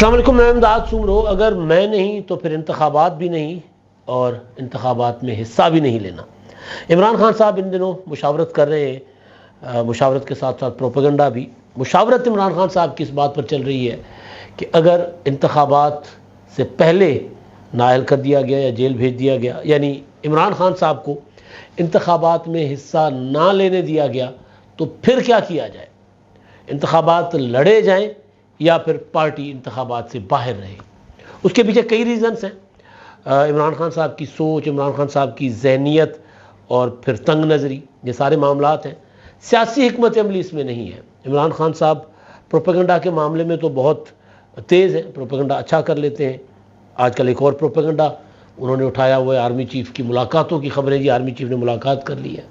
السلام علیکم، میں امداد سمرو۔ اگر میں نہیں تو پھر انتخابات بھی نہیں اور انتخابات میں حصہ بھی نہیں لینا۔ عمران خان صاحب ان دنوں مشاورت کر رہے ہیں، مشاورت کے ساتھ ساتھ پروپیگنڈا بھی۔ مشاورت عمران خان صاحب کی اس بات پر چل رہی ہے کہ اگر انتخابات سے پہلے نااہل کر دیا گیا یا جیل بھیج دیا گیا، یعنی عمران خان صاحب کو انتخابات میں حصہ نہ لینے دیا گیا تو پھر کیا کیا جائے؟ انتخابات لڑے جائیں یا پھر پارٹی انتخابات سے باہر رہے؟ اس کے پیچھے کئی ریزنز ہیں۔ عمران خان صاحب کی سوچ، عمران خان صاحب کی ذہنیت اور پھر تنگ نظری، یہ سارے معاملات ہیں۔ سیاسی حکمت عملی اس میں نہیں ہے۔ عمران خان صاحب پروپیگنڈا کے معاملے میں تو بہت تیز ہیں، پروپیگنڈا اچھا کر لیتے ہیں۔ آج کل ایک اور پروپیگنڈا انہوں نے اٹھایا ہوا ہے، آرمی چیف کی ملاقاتوں کی خبریں، جی آرمی چیف نے ملاقات کر لی ہے۔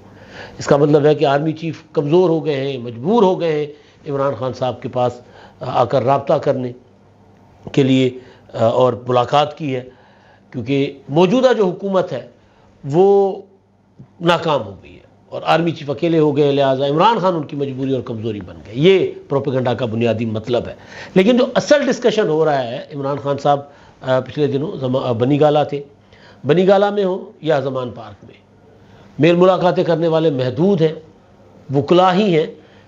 اس کا مطلب ہے کہ آرمی چیف کمزور ہو گئے ہیں، مجبور ہو گئے ہیں عمران خان صاحب کے پاس آ کر رابطہ کرنے کے لیے اور ملاقات کی ہے، کیونکہ موجودہ جو حکومت ہے وہ ناکام ہو گئی ہے اور آرمی چیف اکیلے ہو گئے، لہٰذا عمران خان ان کی مجبوری اور کمزوری بن گئے۔ یہ پروپیگنڈا کا بنیادی مطلب ہے۔ لیکن جو اصل ڈسکشن ہو رہا ہے، عمران خان صاحب پچھلے دنوں بنی گالہ تھے، بنی گالہ میں ہوں یا زمان پارک میں، میل ملاقاتیں کرنے والے محدود ہیں، وکلا ہی ہیں،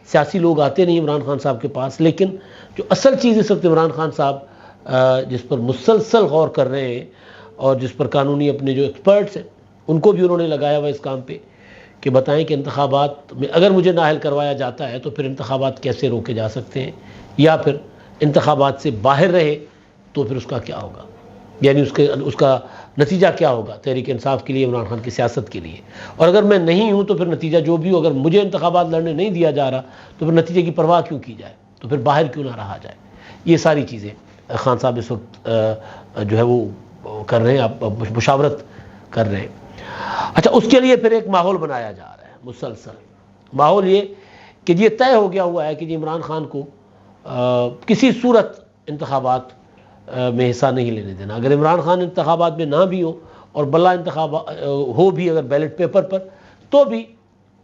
سیاسی لوگ آتے نہیں عمران خان صاحب کے پاس۔ لیکن جو اصل چیز اس وقت عمران خان صاحب جس پر مسلسل غور کر رہے ہیں اور جس پر قانونی اپنے جو ایکسپرٹس ہیں ان کو بھی انہوں نے لگایا ہوا اس کام پہ کہ بتائیں کہ انتخابات میں اگر مجھے نااہل کروایا جاتا ہے تو پھر انتخابات کیسے روکے جا سکتے ہیں، یا پھر انتخابات سے باہر رہے تو پھر اس کا کیا ہوگا، یعنی اس کا نتیجہ کیا ہوگا تحریک انصاف کے لیے، عمران خان کی سیاست کے لیے۔ اور اگر میں نہیں ہوں تو پھر نتیجہ جو بھی ہو، اگر مجھے انتخابات لڑنے نہیں دیا جا رہا تو پھر نتیجے کی پرواہ کیوں کی جائے، تو پھر باہر کیوں نہ رہا جائے۔ یہ ساری چیزیں خان صاحب اس وقت جو ہے وہ کر رہے ہیں، آپ مشاورت کر رہے ہیں۔ اچھا، اس کے لیے پھر ایک ماحول بنایا جا رہا ہے مسلسل۔ ماحول یہ کہ یہ طے ہو گیا ہوا ہے کہ عمران خان کو کسی صورت انتخابات میں حصہ نہیں لینے دینا۔ اگر عمران خان انتخابات میں نہ بھی ہو اور بلا انتخاب ہو بھی اگر بیلٹ پیپر پر، تو بھی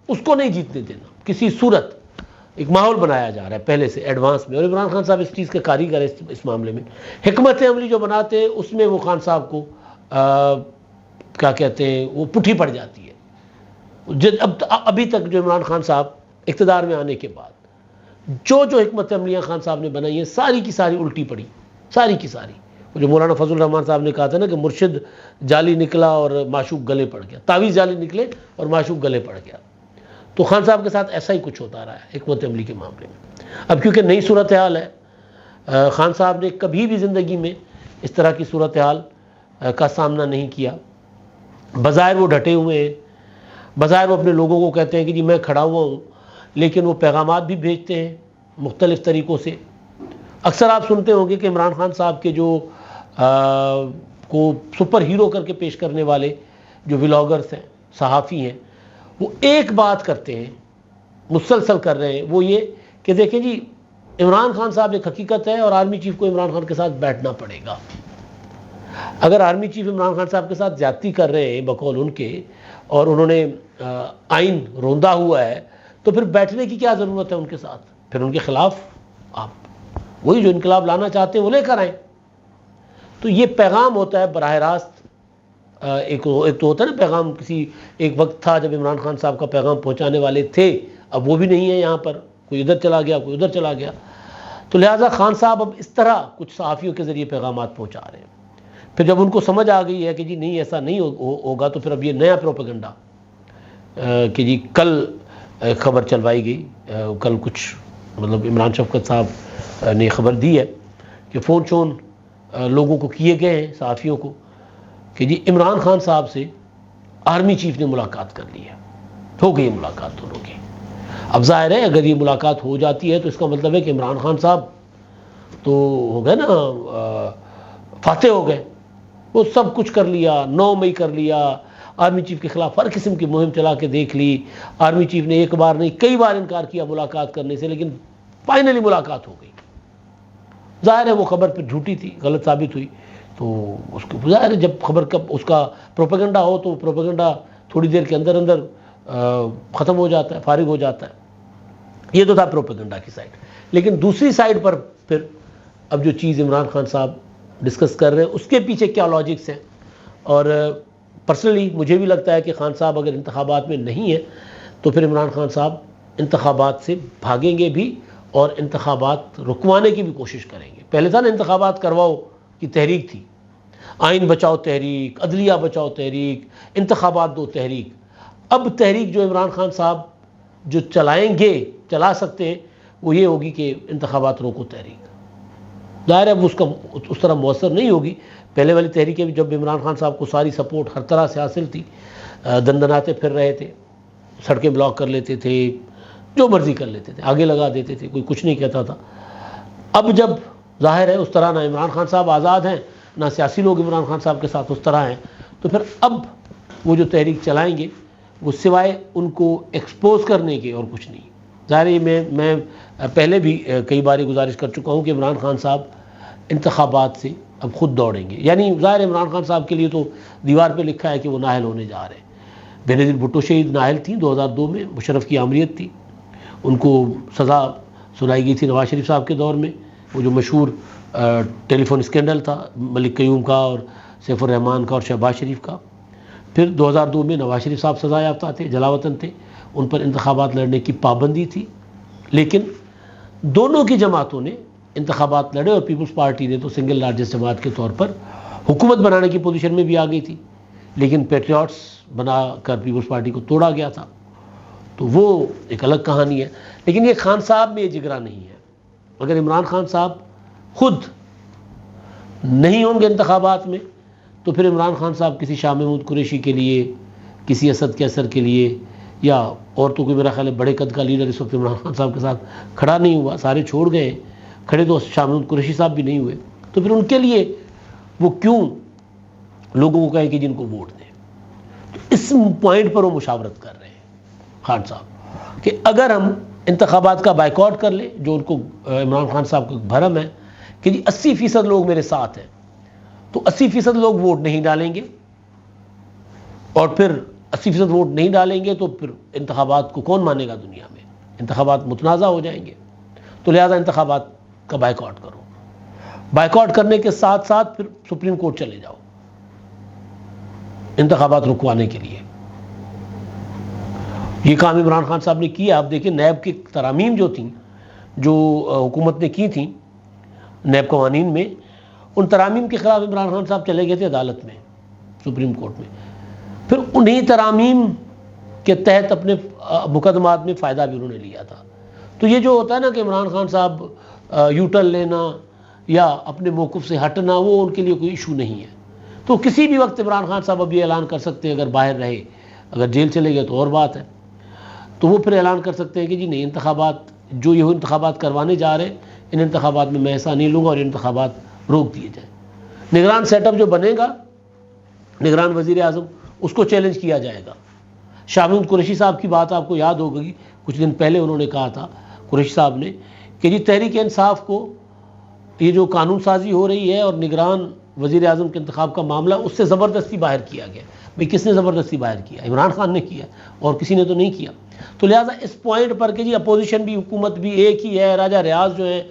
اس کو نہیں جیتنے دینا کسی صورت۔ ایک ماحول بنایا جا رہا ہے پہلے سے ایڈوانس میں، اور عمران خان صاحب اس چیز کے کاریگر ہیں۔ اس معاملے میں حکمت عملی جو بناتے ہیں اس میں وہ خان صاحب کو کیا کہتے ہیں، وہ پٹھی پڑ جاتی ہے۔ ابھی تک جو عمران خان صاحب اقتدار میں آنے کے بعد جو حکمت عملیاں خان صاحب نے بنائی ہیں، ساری کی ساری الٹی پڑی، ساری کی ساری۔ جو مولانا فضل الرحمان صاحب نے کہا تھا نا کہ مرشد جعلی نکلا اور معشوق گلے پڑ گیا، تعویذ جعلی نکلے اور معشوق گلے پڑ گیا۔ تو خان صاحب کے ساتھ ایسا ہی کچھ ہوتا رہا ہے حکمت عملی کے معاملے میں۔ اب کیونکہ نئی صورتحال ہے، خان صاحب نے کبھی بھی زندگی میں اس طرح کی صورتحال کا سامنا نہیں کیا۔ بظاہر وہ ڈٹے ہوئے ہیں، بظاہر وہ اپنے لوگوں کو کہتے ہیں کہ جی میں کھڑا ہوا ہوں، لیکن وہ پیغامات بھی بھیجتے ہیں مختلف طریقوں سے۔ اکثر آپ سنتے ہوں گے کہ عمران خان صاحب کے جو کو سپر ہیرو کر کے پیش کرنے والے جو ولاگرز ہیں، صحافی ہیں، وہ ایک بات کرتے ہیں، مسلسل کر رہے ہیں، وہ یہ کہ دیکھیں جی عمران خان صاحب ایک حقیقت ہے اور آرمی چیف کو عمران خان کے ساتھ بیٹھنا پڑے گا۔ اگر آرمی چیف عمران خان صاحب کے ساتھ زیادتی کر رہے ہیں بقول ان کے، اور انہوں نے آئین روندا ہوا ہے، تو پھر بیٹھنے کی کیا ضرورت ہے ان کے ساتھ؟ پھر ان کے خلاف آپ وہی جو انقلاب لانا چاہتے ہیں وہ لے کر آئیں۔ تو یہ پیغام ہوتا ہے براہ راست۔ ایک تو ہوتا ہے نا پیغام، کسی ایک وقت تھا جب عمران خان صاحب کا پیغام پہنچانے والے تھے، اب وہ بھی نہیں ہے یہاں پر، کوئی ادھر چلا گیا کوئی ادھر چلا گیا۔ تو لہٰذا خان صاحب اب اس طرح کچھ صحافیوں کے ذریعے پیغامات پہنچا رہے ہیں۔ پھر جب ان کو سمجھ آ گئی ہے کہ جی نہیں ایسا نہیں ہوگا، تو پھر اب یہ نیا پروپیگنڈا کہ جی کل خبر چلوائی گئی، کل کچھ مطلب عمران شفقت صاحب نے خبر دی ہے کہ فون شون لوگوں کو کیے گئے ہیں، صحافیوں کو، کہ جی عمران خان صاحب سے آرمی چیف نے ملاقات کر لی ہے، ہو گئی ملاقات دونوں کی۔ اب ظاہر ہے اگر یہ ملاقات ہو جاتی ہے تو اس کا مطلب ہے کہ عمران خان صاحب تو ہو گئے نا، فاتح ہو گئے، وہ سب کچھ کر لیا، 9 مئی کر لیا، آرمی چیف کے خلاف ہر قسم کی مہم چلا کے دیکھ لی۔ آرمی چیف نے ایک بار نہیں کئی بار انکار کیا ملاقات کرنے سے، لیکن فائنلی ملاقات ہو گئی۔ ظاہر ہے وہ خبر پھر جھوٹی تھی، غلط ثابت ہوئی، تو اس کو ظاہر ہے جب خبر کا اس کا پروپیگنڈا ہو تو پروپیگنڈا تھوڑی دیر کے اندر اندر ختم ہو جاتا ہے، فارغ ہو جاتا ہے۔ یہ تو تھا پروپیگنڈا کی سائڈ۔ لیکن دوسری سائڈ پر پھر اب جو چیز عمران خان صاحب ڈسکس کر رہے ہیں اس کے پیچھے کیا لاجکس ہیں. اور پرسنلی مجھے بھی لگتا ہے کہ خان صاحب اگر انتخابات میں نہیں ہیں تو پھر عمران خان صاحب انتخابات سے بھاگیں گے بھی اور انتخابات رکوانے کی بھی کوشش کریں گے. پہلے تھا نا انتخابات کرواؤ کی تحریک تھی, آئین بچاؤ تحریک, عدلیہ بچاؤ تحریک, انتخابات دو تحریک. اب تحریک جو عمران خان صاحب جو چلائیں گے, چلا سکتے ہیں, وہ یہ ہوگی کہ انتخابات روکو تحریک. ظاہر ہے اب اس کا اس طرح مؤثر نہیں ہوگی. پہلے والی تحریکیں بھی جب عمران خان صاحب کو ساری سپورٹ ہر طرح سے حاصل تھی, دندناتے پھر رہے تھے, سڑکیں بلاک کر لیتے تھے, جو مرضی کر لیتے تھے, آگے لگا دیتے تھے, کوئی کچھ نہیں کہتا تھا. اب جب ظاہر ہے اس طرح نہ عمران خان صاحب آزاد ہیں, نہ سیاسی لوگ عمران خان صاحب کے ساتھ اس طرح ہیں, تو پھر اب وہ جو تحریک چلائیں گے وہ سوائے ان کو ایکسپوز کرنے کے اور کچھ نہیں. ظاہر ہے میں پہلے بھی کئی بار گزارش کر چکا ہوں کہ عمران خان صاحب انتخابات سے اب خود دوڑیں گے. یعنی ظاہر عمران خان صاحب کے لیے تو دیوار پہ لکھا ہے کہ وہ نااہل ہونے جا رہے ہیں. بینظیر بھٹو شہید نااہل تھیں 2002 میں, مشرف کی آمریت تھی, ان کو سزا سنائی گئی تھی نواز شریف صاحب کے دور میں. وہ جو مشہور ٹیلی فون اسکینڈل تھا ملک قیوم کا اور سیف الرحمان کا اور شہباز شریف کا. پھر 2002 میں نواز شریف صاحب سزا یافتہ تھے, جلاوطن تھے, ان پر انتخابات لڑنے کی پابندی تھی. لیکن دونوں کی جماعتوں نے انتخابات لڑے اور پیپلز پارٹی نے تو سنگل لارجسٹ جماعت کے طور پر حکومت بنانے کی پوزیشن میں بھی آ گئی تھی, لیکن پیٹریاٹس بنا کر پیپلز پارٹی کو توڑا گیا تھا. تو وہ ایک الگ کہانی ہے. لیکن یہ خان صاحب میں یہ جگرا نہیں ہے. اگر عمران خان صاحب خود نہیں ہوں گے انتخابات میں تو پھر عمران خان صاحب کسی شاہ محمود قریشی کے لیے, کسی اسد کیسر کے لیے, یا اور تو کوئی میرا خیال ہے بڑے قد کا لیڈر اس وقت عمران خان صاحب کے ساتھ کھڑا نہیں ہوا, سارے چھوڑ گئے. کھڑے تو شاہ محمود قریشی صاحب بھی نہیں ہوئے, تو پھر ان کے لیے وہ کیوں لوگوں کو کہیں کہ جن کو ووٹ دیں. تو اس پوائنٹ پر وہ مشاورت کر رہے ہیں خان صاحب کہ اگر ہم انتخابات کا بائیکاٹ کر لیں, جو ان کو عمران خان صاحب کو بھرم ہے کہ جی 80% لوگ میرے ساتھ ہیں, تو 80% لوگ ووٹ نہیں ڈالیں گے, اور پھر 80% ووٹ نہیں ڈالیں گے تو پھر انتخابات کو کون مانے گا دنیا میں, انتخابات متنازع ہو جائیں گے. تو لہذا انتخابات کا بائیکاٹ کرو. بائیکاٹ کرنے کے ساتھ ساتھ پھر سپریم کورٹ چلے جاؤ انتخابات رکوانے کے لیے. یہ کام عمران خان صاحب نے کیا. آپ دیکھیں نیب کی ترامیم جو تھیں, جو حکومت نے کی تھیں نیب قوانین میں, ان ترامیم کے خلاف عمران خان صاحب چلے گئے تھے عدالت میں, سپریم کورٹ میں. پھر انہی ترامیم کے تحت اپنے مقدمات میں فائدہ بھی انہوں نے لیا تھا. تو یہ جو ہوتا ہے نا کہ عمران خان صاحب یو ٹرن لینا یا اپنے موقف سے ہٹنا, وہ ان کے لیے کوئی ایشو نہیں ہے. تو کسی بھی وقت عمران خان صاحب اب یہ اعلان کر سکتے ہیں, اگر باہر رہے, اگر جیل چلے گئے تو اور بات ہے, تو وہ پھر اعلان کر سکتے ہیں کہ جی نہیں, انتخابات جو یہ انتخابات کروانے جا رہے ہیں ان انتخابات میں ایسا نہیں لوں گا اور یہ انتخابات روک دیے جائیں. نگران سیٹ اپ جو بنے گا, نگران وزیر اعظم, اس کو چیلنج کیا جائے گا. شاہ محمود قریشی صاحب کی بات آپ کو یاد ہوگی, کچھ دن پہلے انہوں نے کہا تھا قریشی صاحب نے کہ جی تحریک انصاف کو یہ جو قانون سازی ہو رہی ہے اور نگران وزیر اعظم کے انتخاب کا معاملہ, اس سے زبردستی باہر کیا گیا. بھئی کس نے زبردستی باہر کیا؟ عمران خان نے کیا, اور کسی نے تو نہیں کیا. تو لہٰذا اس پوائنٹ پر کہ جی اپوزیشن بھی حکومت بھی ایک ہی ہے, راجہ ریاض جو ہیں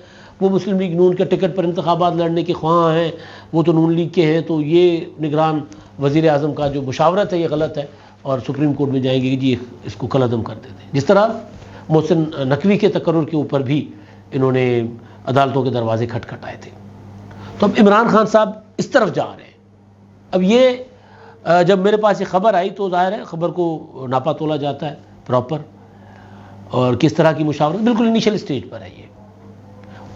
وہ مسلم لیگ نون کے ٹکٹ پر انتخابات لڑنے کے خواہاں ہیں, وہ تو نون لیگ کے ہیں, تو یہ نگران وزیر اعظم کا جو مشاورت ہے یہ غلط ہے, اور سپریم کورٹ میں جائیں گے کہ جی اس کو کل عدم کر دیتے ہیں. جس طرح محسن نقوی کے تقرر کے اوپر بھی انہوں نے عدالتوں کے دروازے کھٹکھٹائے تھے. تو اب عمران خان صاحب اس طرف جا رہے ہیں. اب یہ جب میرے پاس یہ خبر آئی تو ظاہر ہے خبر کو ناپا تولا جاتا ہے پراپر, اور کس طرح کی مشاورت بالکل انیشل اسٹیج پر ہے یہ.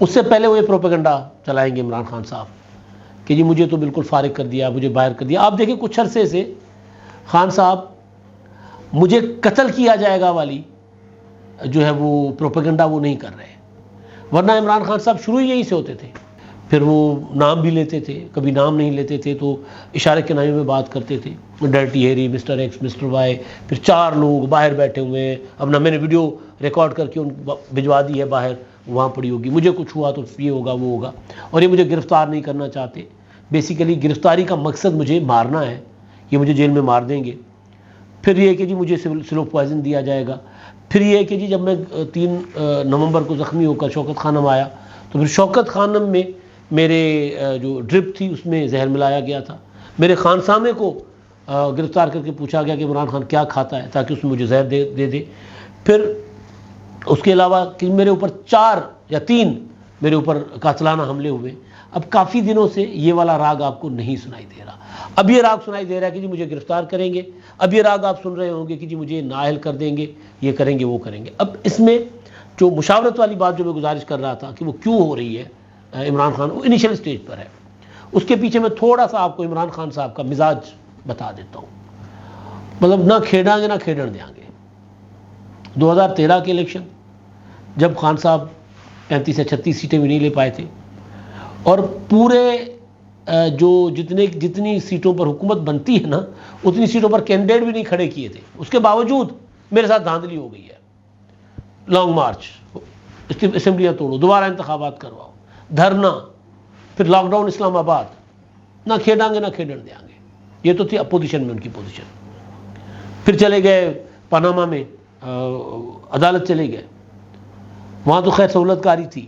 اس سے پہلے وہ یہ پروپیگنڈا چلائیں گے عمران خان صاحب کہ جی مجھے تو بالکل فارغ کر دیا, مجھے باہر کر دیا. آپ دیکھیں کچھ عرصے سے خان صاحب مجھے قتل کیا جائے گا والی جو ہے وہ پروپیگنڈا وہ نہیں کر رہے, ورنہ عمران خان صاحب شروع ہی یہیں سے ہوتے تھے. پھر وہ نام بھی لیتے تھے, کبھی نام نہیں لیتے تھے تو اشارے کے نامے میں بات کرتے تھے, dirty Harry, mister X, mister Y, پھر 4 لوگ باہر بیٹھے ہوئے ہیں. اب نہ میں نے ویڈیو ریکارڈ کر کے ان بھجوا دی ہے باہر, وہاں پڑی ہوگی, مجھے کچھ ہوا تو یہ ہوگا وہ ہوگا, اور یہ مجھے گرفتار نہیں کرنا چاہتے. بیسیکلی گرفتاری کا مقصد مجھے مارنا ہے, یہ مجھے جیل میں مار دیں گے. پھر یہ کہ جی مجھے سلو پوائزن دیا جائے گا. پھر یہ کہ جی جب میں 3 نومبر کو زخمی ہو کر شوکت خانم آیا تو پھر شوکت خانم میں میرے جو ڈرپ تھی اس میں زہر ملایا گیا تھا، میرے خانسامے کو گرفتار کر کے پوچھا گیا کہ عمران خان کیا کھاتا ہے تاکہ اس میں مجھے زہر دے دے۔ پھر اس کے علاوہ کہ میرے اوپر 4 یا 3 میرے اوپر قاتلانہ حملے ہوئے۔ اب کافی دنوں سے یہ والا راگ آپ کو نہیں سنائی دے رہا، اب یہ راگ سنائی دے رہا ہے کہ جی مجھے گرفتار کریں گے، اب یہ راگ آپ سن رہے ہوں گے کہ جی مجھے نااہل کر دیں گے، یہ کریں گے وہ کریں گے۔ اب اس میں جو مشاورت والی بات جو میں گزارش کر رہا تھا کہ وہ کیوں ہو رہی ہے، عمران خان وہ انیشل سٹیج پر ہے، اس کے پیچھے میں تھوڑا سا آپ کو عمران خان صاحب کا مزاج بتا دیتا ہوں۔ مطلب نہ کھیڑیں گے نہ کھیڑن دیں گے۔ 2013 کے الیکشن جب خان صاحب 35 یا 36 سیٹیں بھی نہیں لے پائے تھے اور پورے جو جتنی سیٹوں پر حکومت بنتی ہے نا اتنی سیٹوں پر کینڈیڈیٹ بھی نہیں کھڑے کیے تھے، اس کے باوجود میرے ساتھ دھاندلی ہو گئی ہے، لانگ مارچ، اسمبلیاں توڑو، دوبارہ انتخابات کرواؤ، دھرنا، پھر لاک ڈاؤن اسلام آباد، نہ کھیڑیں گے نہ کھیڑن دیں گے۔ یہ تو تھی اپوزیشن میں ان کی پوزیشن۔ پھر چلے گئے پاناما میں عدالت چلے گئے، وہاں تو خیر سہولت کاری تھی،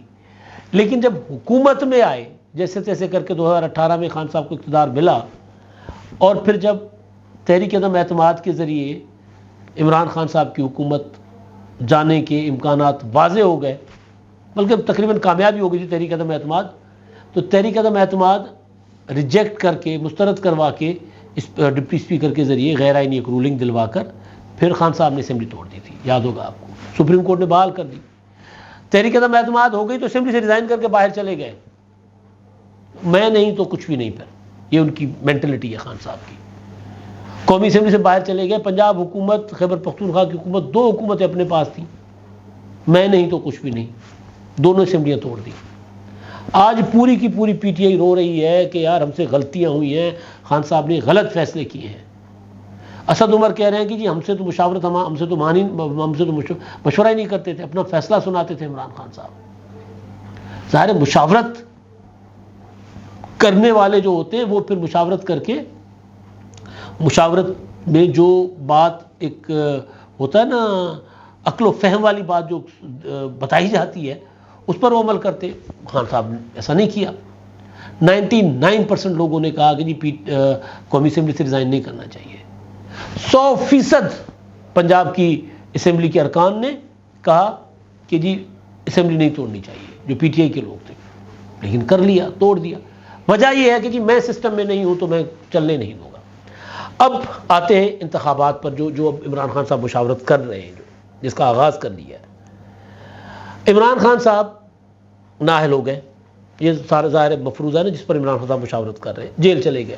لیکن جب حکومت میں آئے جیسے تیسے کر کے 2018 میں خان صاحب کو اقتدار ملا، اور پھر جب تحریک عدم اعتماد کے ذریعے عمران خان صاحب کی حکومت جانے کے امکانات واضح ہو گئے، بلکہ تقریباً کامیابی ہو گئی تھی تحریک عدم اعتماد، تو تحریک عدم اعتماد ریجیکٹ کر کے مسترد کروا کے ڈپٹی اسپیکر کے ذریعے غیر آئینی ایک رولنگ دلوا کر پھر خان صاحب نے اسمبلی توڑ دی تھی، یاد ہوگا آپ کو، سپریم کورٹ نے بحال کر دی۔ تحریک عدم اعتماد ہو گئی تو اسمبلی سے ریزائن کر کے باہر چلے گئے، میں نہیں تو کچھ بھی نہیں، پھر یہ ان کی مینٹلٹی ہے خان صاحب کی۔ قومی اسمبلی سے باہر چلے گئے، پنجاب حکومت، خیبر پختونخوا کی حکومت، 2 حکومتیں اپنے پاس تھیں، میں نہیں تو کچھ بھی نہیں، دونوں اسمبلیاں توڑ دی۔ آج پوری کی پوری پی ٹی آئی رو رہی ہے کہ یار ہم سے غلطیاں ہوئی ہیں، خان صاحب نے غلط فیصلے کیے ہیں۔ اسد عمر کہہ رہے ہیں کہ جی ہم سے تو مشاورت، ہم سے تو مشورہ ہی نہیں کرتے تھے، اپنا فیصلہ سناتے تھے عمران خان صاحب۔ ظاہر مشاورت کرنے والے جو ہوتے ہیں وہ پھر مشاورت کر کے، مشاورت میں جو بات ایک ہوتا ہے نا عقل و فہم والی بات جو بتائی جاتی ہے اس پر وہ عمل کرتے۔ خان صاحب نے ایسا نہیں کیا۔ 99% لوگوں نے کہا کہ جی قومی اسمبلی سے ریزائن نہیں کرنا چاہیے۔ 100% پنجاب کی اسمبلی کے ارکان نے کہا کہ جی اسمبلی نہیں توڑنی چاہیے، جو پی ٹی آئی کے لوگ تھے، لیکن کر لیا، توڑ دیا۔ وجہ یہ ہے کہ جی میں سسٹم میں نہیں ہوں تو میں چلنے نہیں دوں گا۔ اب آتے ہیں انتخابات پر جو اب عمران خان صاحب مشاورت کر رہے ہیں، جس کا آغاز کر لیا ہے۔ عمران خان صاحب نااہل ہو گئے، یہ سارا ظاہر مفروضہ ہے نا جس پر عمران خان صاحب مشاورت کر رہے ہیں، جیل چلے گئے۔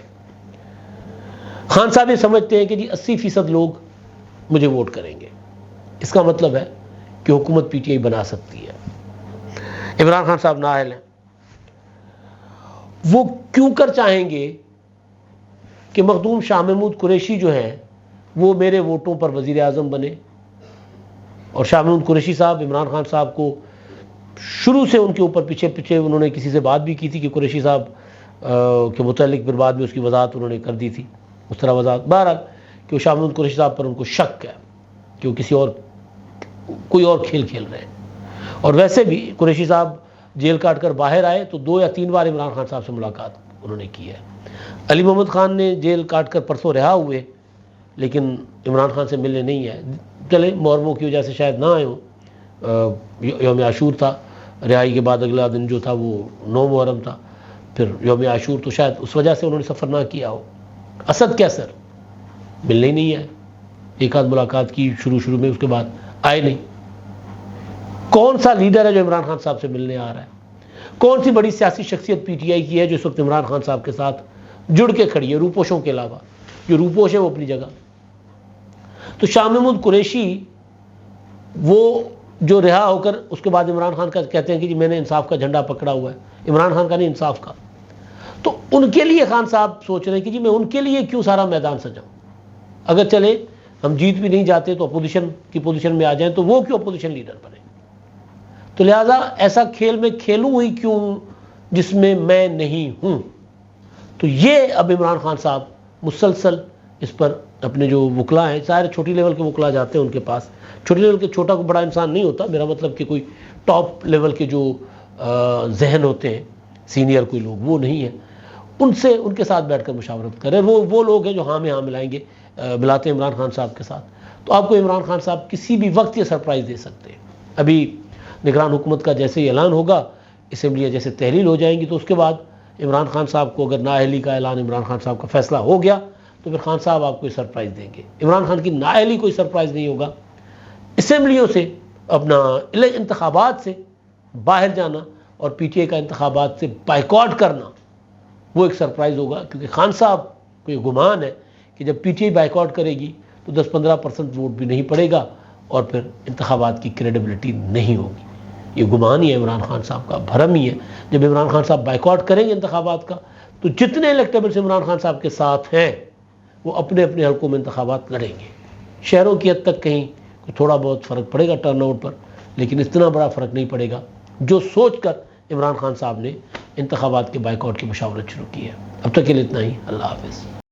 خان صاحب یہ سمجھتے ہیں کہ جی 80% لوگ مجھے ووٹ کریں گے، اس کا مطلب ہے کہ حکومت پی ٹی آئی بنا سکتی ہے۔ عمران خان صاحب نااہل ہیں، وہ کیوں کر چاہیں گے کہ مخدوم شاہ محمود قریشی جو ہیں وہ میرے ووٹوں پر وزیر اعظم بنے، اور شاہ محمود قریشی صاحب عمران خان صاحب کو شروع سے ان کے اوپر پیچھے انہوں نے کسی سے بات بھی کی تھی کہ قریشی صاحب کے متعلق، پھر بعد میں اس کی وضاحت انہوں نے کر دی تھی، اس طرح وضاحت بہرحال کہ وہ شاہ محمود قریشی صاحب پر ان کو شک ہے کہ وہ کوئی اور کھیل کھیل رہے ہیں۔ اور ویسے بھی قریشی صاحب جیل کاٹ کر باہر آئے تو 2 یا 3 بار عمران خان صاحب سے ملاقات انہوں نے کی ہے۔ علی محمد خان نے جیل کاٹ کر پرسوں رہا ہوئے لیکن عمران خان سے ملنے نہیں آئے، چلے محرموں کی وجہ سے شاید نہ آئے ہوں، یوم عاشور تھا، رہائی کے بعد اگلا دن جو تھا وہ 9 محرم تھا، پھر یوم عاشور، تو شاید اس وجہ سے انہوں نے سفر نہ کیا ہو۔ اسد کیسر ملنے ہی نہیں آئے، ایک آدھ ملاقات کی شروع میں، اس کے بعد آئے نہیں۔ کون سا لیڈر ہے جو عمران خان صاحب سے ملنے آ رہا ہے؟ کون سی بڑی سیاسی شخصیت پی ٹی آئی کی ہے جو اس وقت عمران خان صاحب کے ساتھ جڑ کے کھڑی ہے، روپوشوں کے علاوہ؟ جو روپوش ہے وہ اپنی جگہ۔ تو شاہ محمود قریشی وہ جو رہا ہو کر اس کے بعد عمران خان کا کہتے ہیں کہ جی میں نے انصاف کا جھنڈا پکڑا ہوا ہے، عمران خان کا نہیں انصاف کا، تو ان کے لیے خان صاحب سوچ رہے ہیں کہ جی میں ان کے لیے کیوں سارا میدان سجاؤں، اگر چلے ہم جیت بھی نہیں جاتے تو اپوزیشن کی پوزیشن میں آ جائیں تو وہ کیوں اپوزیشن لیڈر بنے، تو لہٰذا ایسا کھیل میں کھیلوں ہی کیوں جس میں میں نہیں ہوں۔ تو یہ اب عمران خان صاحب مسلسل اس پر اپنے جو وکلا ہیں، سارے چھوٹی لیول کے وکلا جاتے ہیں ان کے پاس، چھوٹی لیول کے، چھوٹا کو بڑا انسان نہیں ہوتا، میرا مطلب کہ کوئی ٹاپ لیول کے جو ذہن ہوتے ہیں سینئر کوئی لوگ وہ نہیں ہیں، ان کے ساتھ بیٹھ کر مشاورت کریں. وہ لوگ ہیں جو ہاں میں ہاں ملائیں گے، ملاتے ہیں عمران خان صاحب کے ساتھ، تو آپ کو عمران خان صاحب کسی بھی وقت یہ سرپرائز دے سکتے ہیں. ابھی نگران حکومت کا جیسے ہی اعلان ہوگا، اسمبلیاں جیسے تحلیل ہو جائیں گی، تو اس کے بعد عمران خان صاحب کو اگر نااہلی کا اعلان عمران خان صاحب کا فیصلہ ہو گیا تو پھر خان صاحب آپ کو سرپرائز دیں گے. عمران خان کی نااہلی کوئی سرپرائز نہیں ہوگا. اسمبلیوں سے اپنا انتخابات سے باہر جانا اور پی ٹی آئی کا انتخابات سے بائیکاٹ کرنا وہ ایک سرپرائز ہوگا، کیونکہ خان صاحب کو یہ گمان ہے کہ جب پی ٹی آئی بائیکاٹ کرے گی تو 10-15% ووٹ بھی نہیں پڑے گا اور پھر انتخابات کی کریڈیبلٹی نہیں ہوگی. یہ گمان ہی ہے عمران خان صاحب کا، بھرم ہی ہے. جب عمران خان صاحب بائیکاٹ کریں گے انتخابات کا تو جتنے الیکٹیبلز عمران خان صاحب کے ساتھ ہیں وہ اپنے اپنے حلقوں میں انتخابات لڑیں گے. شہروں کی حد تک کہیں تھوڑا بہت فرق پڑے گا ٹرن آؤٹ پر، لیکن اتنا بڑا فرق نہیں پڑے گا جو سوچ کر عمران خان صاحب نے انتخابات کے بائیکاٹ کی مشاورت شروع کی ہے. اب تک کے لیے اتنا ہی. اللہ حافظ.